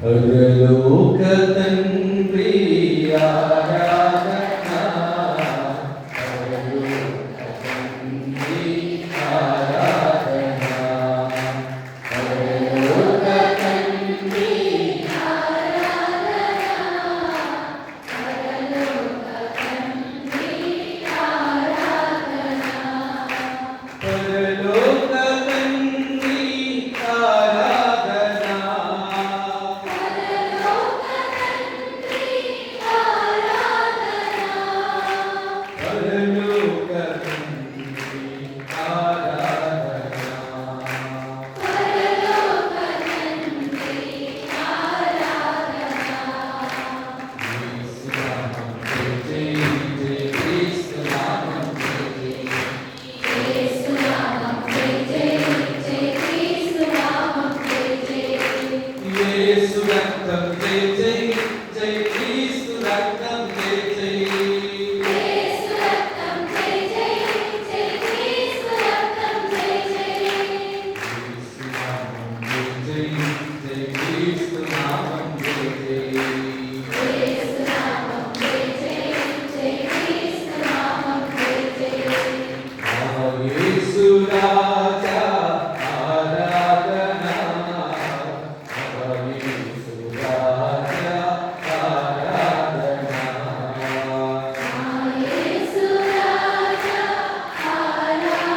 పరలోక తండ్రి ఆరాధన, పరలోక తండ్రి ఆరాధన, పరలోక తండ్రి ఆరాధన, పరలోక తండ్రి ఆరాధన, పరలోక తండ్రి ఆరాధన, పరలోక తండ్రి ఆరాధన, పరలోక తండ్రి ఆరాధన, యేసునామం జై జై క్రీస్తునామం జై జై, యేసునామం జై జై క్రీస్తునామం జై జై, యేసు రక్తం జై జై జై క్రీస్తు రక్తం జై జై, యేసు రక్తం జై జై జై క్రీస్తు రక్తం జై జై, యేసునామం జై జై జై క్రీస్తునామం జై జై, యేసునామం జై జై జై క్రీస్తునామం జై జై, యేసు రాజా ఆరాధన, యేసు రాజా ఆరాధన, యేసు రాజా ఆరాధన,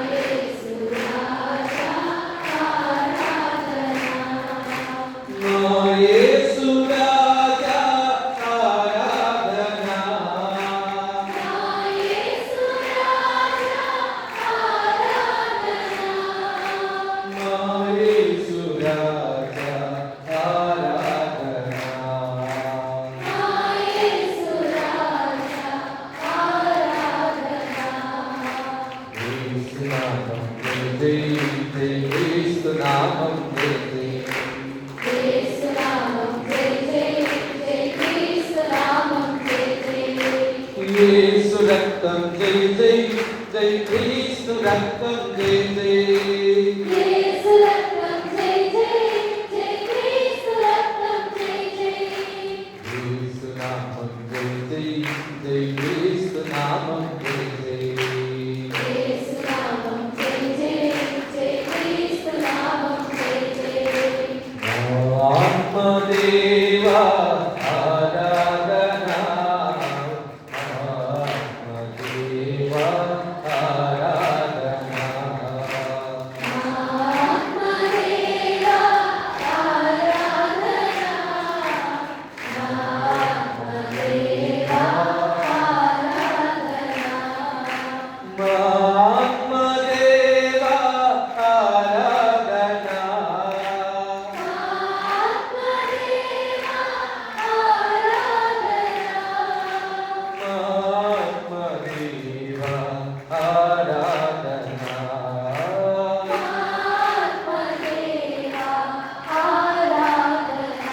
యేసు రాజా ఆరాధన, యేసు రాజా ఆరాధన, యేసు రాజా ఆరాధన, యేసు రాజా ఆరాధన, యేసు రాజా ఆరాధన, యేసునామం జై జై జై క్రీస్తునామం జై జై, యేసునామం జై జై జై క్రీస్తునామం జై జై, యేసు రక్తం జై జై జై క్రీస్తు రక్తం జై జై, యేసు రక్తం జై జై జై క్రీస్తు రక్తం జై జై, యేసునామం జై జై జై క్రీస్తునామం జై జై, యేసునామం జై జై జై క్రీస్తునామం జై జై, ఆత్మదేవా ఆరాధన, ఆత్మదేవా ఆరాధన, ఆత్మదేవా ఆరాధన, ఆత్మదేవా ఆరాధన, ఆత్మదేవా ఆరాధన, ఆత్మదేవా ఆరాధన, ఆత్మదేవా ఆరాధన,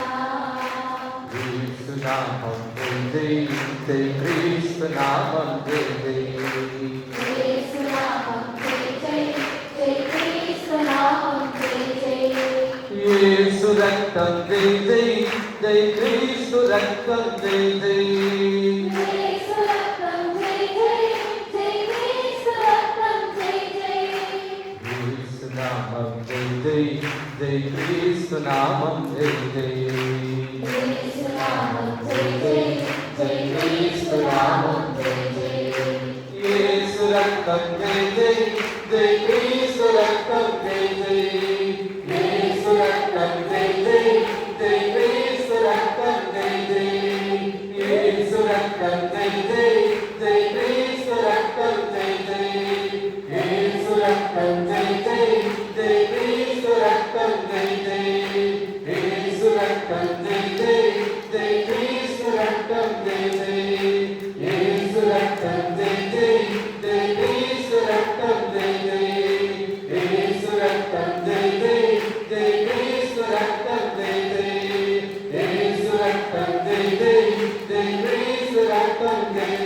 యేసునామం జై జై జై క్రీస్తునామం జై జై, యేసునామం జై జై జై క్రీస్తునామం జై జై, యేసు రక్తం జై జై జై క్రీస్తు రక్తం జై జై, యేసు రక్తం జై జై జై క్రీస్తు రక్తం జై జై, యేసునామం జై జై జై క్రీస్తునామం జై జై, యేసునామం జై జై జై క్రీస్తునామం జై జై, యేసు రక్తం జై జై జై క్రీస్తు రక్తం జై జై, యేసు రక్తం జై జై జై క్రీస్తు రక్తం జై జై, యేసు రక్తం జై జై జై క్రీస్తు రక్తం జై జై, యేసు రక్తం జై జై జై